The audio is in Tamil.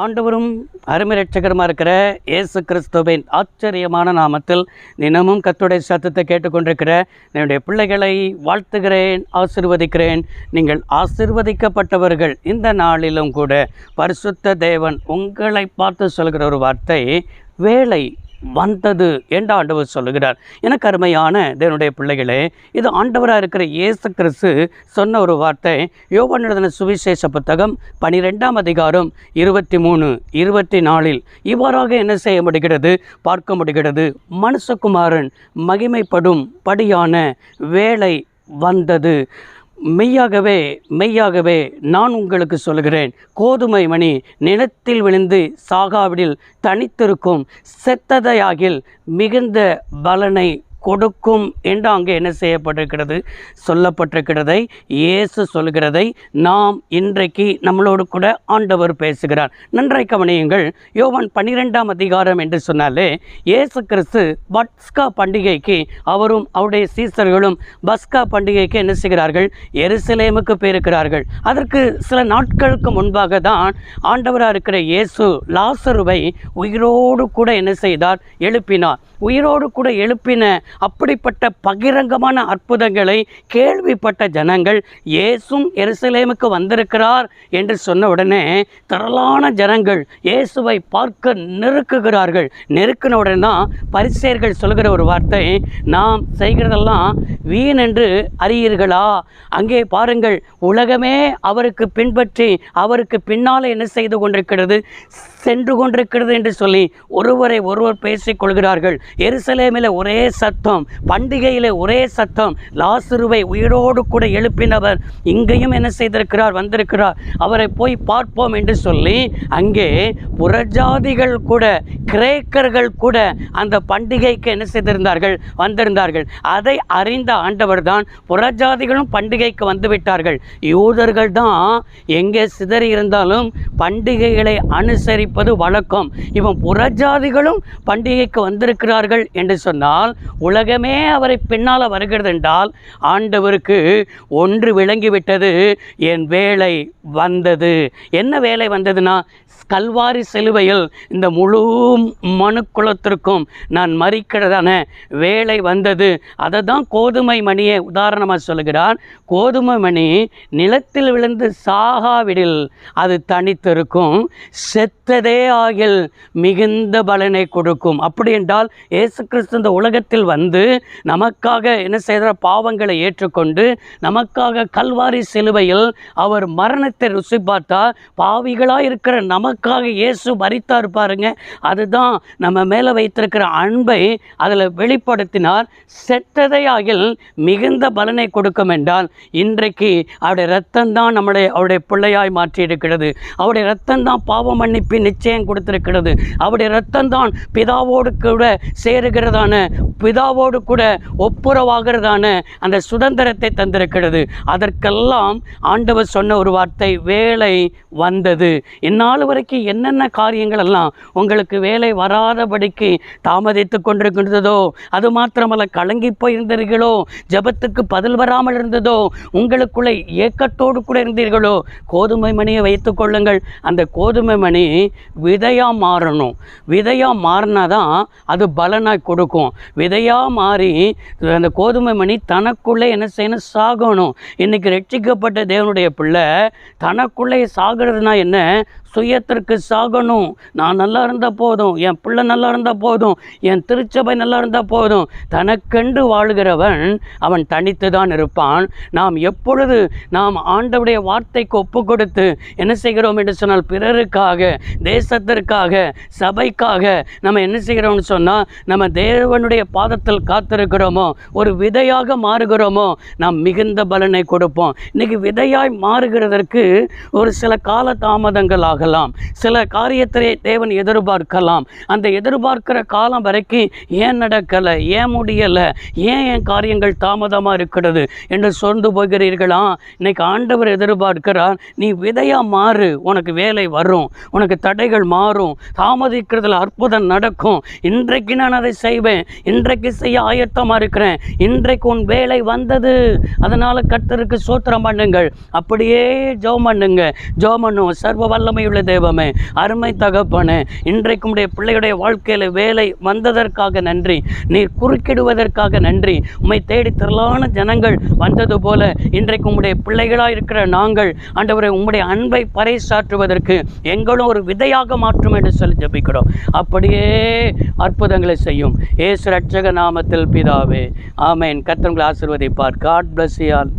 ஆண்டவரும் அருமை இரட்சகருமா இருக்கிற இயேசு கிறிஸ்துவின் ஆச்சரியமான நாமத்தில் தினமும் கர்த்தருடைய சத்தத்தை கேட்டுக்கொண்டிருக்கிற என்னுடைய பிள்ளைகளை வாழ்த்துகிறேன், ஆசீர்வதிக்கிறேன். நீங்கள் ஆசீர்வதிக்கப்பட்டவர்கள். இந்த நாளிலும் கூட பரிசுத்த தேவன் உங்களை பார்த்து சொல்கிற ஒரு வார்த்தை, வேலை வந்தது என்று ஆண்டவர் சொல்லுகிறார். எனக்கு அருமையான தேவனுடைய பிள்ளைகளே, இது ஆண்டவராக இருக்கிற இயேசு கிறிஸ்து சொன்ன ஒரு வார்த்தை. யோவான் எழுதின சுவிசேஷ புத்தகம் 12ஆம் அதிகாரம் 23, 24 இவ்வாறாக என்ன செய்ய முடிகிறது, பார்க்க முடிகிறது. மனுஷகுமாரன் மகிமைப்படும் படியான வேலை வந்தது. மெய்யாகவே மெய்யாகவே நான் உங்களுக்கு சொல்கிறேன், கோதுமை மணி நிலத்தில் விழுந்து சாகாவிடில் தனித்திருக்கும், செத்ததையாகில் மிகுந்த பலனை கொடுக்கும் என்று அங்கே என்ன செய்யப்பட்டிருக்கிறது, சொல்லப்பட்டிருக்கிறதை இயேசு சொல்கிறதை நாம் இன்றைக்கு நம்மளோடு கூட ஆண்டவர் பேசுகிறார். நன்றாய் கவனியுங்கள். யோவான் 12ஆம் அதிகாரம் என்று சொன்னாலே இயேசு கிறிஸ்து பஸ்கா பண்டிகைக்கு அவரும் அவருடைய சீசர்களும் பஸ்கா பண்டிகைக்கு என்ன செய்கிறார்கள், எருசலேமுக்கு போயிருக்கிறார்கள். அதற்கு சில நாட்களுக்கு முன்பாக தான் ஆண்டவராக இருக்கிற இயேசு லாசருவை உயிரோடு கூட என்ன செய்தார், எழுப்பினார். உயிரோடு கூட எழுப்பின அப்படிப்பட்ட பகிரங்கமான அற்புதங்களை கேள்விப்பட்ட ஜனங்கள் இயேசும் எருசலேமுக்கு வந்திருக்கிறார் என்று சொன்ன உடனே திரளான ஜனங்கள் இயேசுவை பார்க்க நெருக்குகிறார்கள். நெருக்கின உடனே தான் பரிசேயர்கள் சொல்கிற ஒரு வார்த்தை, நாம் செய்கிறதெல்லாம் வீண் என்று அறியீர்களா? அங்கே பாருங்கள், உலகமே அவருக்கு பின்பற்றி அவருக்கு பின்னால் என்ன செய்து கொண்டிருக்கிறது, சென்று கொண்டிருக்கிறது என்று சொல்லி ஒருவரை ஒருவர் பேசிக்கொள்கிறார்கள். எருசலேமில் ஒரே சத்தம், பண்டிகையில் ஒரே சத்தம். லாசருவை உயிரோடு கூட எழுப்பினவர் இங்கேயும் என்ன செய்திருக்கிறார், வந்திருக்கிறார், அவரை போய் பார்ப்போம் என்று சொல்லி அங்கே புறஜாதிகள் கூட கிரேக்கர்கள் கூட அந்த பண்டிகைக்கு என்ன செய்திருந்தார்கள், வந்திருந்தார்கள். அதை அறிந்த ஆண்டவர் தான் புறஜாதிகளும் பண்டிகைக்கு வந்துவிட்டார்கள். யூதர்கள் தான் எங்கே சிதறி இருந்தாலும் பண்டிகைகளை அனுசரிப்பது வழக்கம். இவன் புறஜாதிகளும் பண்டிகைக்கு வந்திருக்கிறார்கள் என்று சொன்னால் உலகமே அவரை பின்னால் வருகிறது என்றால் ஆண்டவருக்கு ஒன்று விளங்கிவிட்டது, என் வேலை வந்தது. என்ன வேலை வந்ததுன்னா, கல்வாரி சிலுவையில் இந்த முழு மனுக்குலத்திற்கும் நான் மறிக்கிறதான வேலை வந்தது. அதை தான் கோதுமை மணியை உதாரணமாக சொல்கிறார். கோதுமை மணி நிலத்தில் விழுந்து சாகாவிடில் அது தனித்திருக்கும், செத்ததே ஆகில் மிகுந்த பலனை கொடுக்கும். அப்படி என்றால் இயேசு கிறிஸ்து இந்த உலகத்தில் வந்து நமக்காக என்ன செய்கிற, பாவங்களை ஏற்றுக்கொண்டு நமக்காக கல்வாரி சிலுவையில் அவர் மரணத்தை ருசி பார்த்தார். பாவிகளாக இருக்கிற நமக்காக இயேசு மரித்தார் பாருங்க. அதுதான் நம்ம மேலே வைத்திருக்கிற அன்பை அதில் வெளிப்படுத்தினார். செத்ததையாகில் மிகுந்த பலனை கொடுக்கும் என்றால் இன்றைக்கு அவருடைய இரத்தம் தான் நம்மளை அவருடைய பிள்ளையாய் மாற்றி இருக்கிறது. அவருடைய இரத்தம் தான் பாவ மன்னிப்பு நிச்சயம் கொடுத்திருக்கிறது. அவருடைய இரத்தம் தான் பிதாவோடு கூட சேருகிறதான, பிதாவோடு கூட ஒப்புரவாகிறதான அந்த சுதந்திரத்தை தந்திருக்கிறது. அதற்கெல்லாம் ஆண்டவர் சொன்ன ஒரு வார்த்தை, வேலை வந்தது. இந்நாள் வரைக்கும் என்னென்ன காரியங்கள் எல்லாம் உங்களுக்கு வேலை வராதபடிக்கு தாமதித்து கொண்டிருக்கின்றதோ, அது மாத்திரமல்ல கலங்கி போயிருந்தீர்களோ, ஜபத்துக்கு பதில் வராமல் இருந்ததோ, உங்களுக்குள்ளே ஏக்கத்தோடு கூட இருந்தீர்களோ, கோதுமை மணியை வைத்து கொள்ளுங்கள். அந்த கோதுமை மணி விதையாக மாறணும். விதையாக மாறினாதான் அது பலனாய் கொடுக்கும். விதையாக மாறி அந்த கோதுமை மணி தனக்குள்ளே என்ன செய்யணும், சாகணும். இன்றைக்கி ரட்சிக்கப்பட்ட தேவனுடைய பிள்ளை தனக்குள்ளே சாகிறதுனா என்ன, சுயத்திற்கு சாகணும். நான் நல்லா இருந்தால் போதும், என் பிள்ளை நல்லா இருந்தால் போதும், என் திருச்சபை நல்லா இருந்தால் போதும். தனக்கென்று வாழ்கிறவன் அவன் தனித்து தான் இருப்பான். நாம் எப்பொழுது நாம் ஆண்டவருடைய வார்த்தைக்கு ஒப்பு கொடுத்து என்ன செய்கிறோம் என்று சொன்னால், பிறருக்காக, தேசத்திற்காக, சபைக்காக நம்ம என்ன செய்கிறோம்னு சொன்னால், நம்ம தேவனுடைய பாதத்தில் காத்திருக்கிறோமோ, ஒரு விதையாக மாறுகிறோமோ, நாம் மிகுந்த பலனை கொடுப்போம். இன்றைக்கி விதையாய் மாறுகிறதற்கு ஒரு சில கால தாமதங்கள் ஆகும். சில காரியத்தை தேவன் எதிர்பார்க்கலாம். அந்த எதிர்பார்க்கிற காலம் வரைக்கும் ஏன் நடக்கலை, ஏன் முடியலை, ஏன் என் காரியங்கள் தாமதமாக இருக்கிறது என்று சோர்ந்து போகிறீர்களா? இன்னைக்கு ஆண்டவர் எதிர்பார்க்கிறார், நீ விதையாக மாறு, உனக்கு வேலை வரும், உனக்கு தடைகள் மாறும், தாமதிக்கிறதுல அற்புதம் நடக்கும். இன்றைக்கு நான் அதை செய்வேன், இன்றைக்கு செய்ய ஆயத்தமாக இருக்கிறேன், இன்றைக்கு உன் வேலை வந்தது. அதனால் கர்த்தருக்கு ஸ்தோத்திரம் பண்ணுங்கள். அப்படியே ஜெபம் பண்ணுங்க. ஜெபம் பண்ணுவோம். சர்வ வல்லமை கிருபையுள்ள தெய்வமே, அருமை தகப்பனே, இன்றைக்கு உம்முடைய பிள்ளைகளுடைய வாழ்க்கையில் வேலை வந்ததற்காக நன்றி. நீர் குறுக்கிடுவதற்காக நன்றி. உம்மை தேடி திரளான ஜனங்கள் வந்தது போல இன்றைக்கு உம்முடைய பிள்ளைகளாக இருக்கிற நாங்கள் ஆண்டவரே உம்முடைய அன்பை பறைசாற்றுவதற்கு எங்களும் ஒரு விதையாக மாற்றும் என்று சொல்லி ஜெபிக்கிறோம். அப்படியே அற்புதங்களை செய்யும். இயேசு ரட்சக நாமத்தில் பிதாவே, ஆமென். கர்த்தர் உங்களை ஆசீர்வதிப்பார். God bless you all.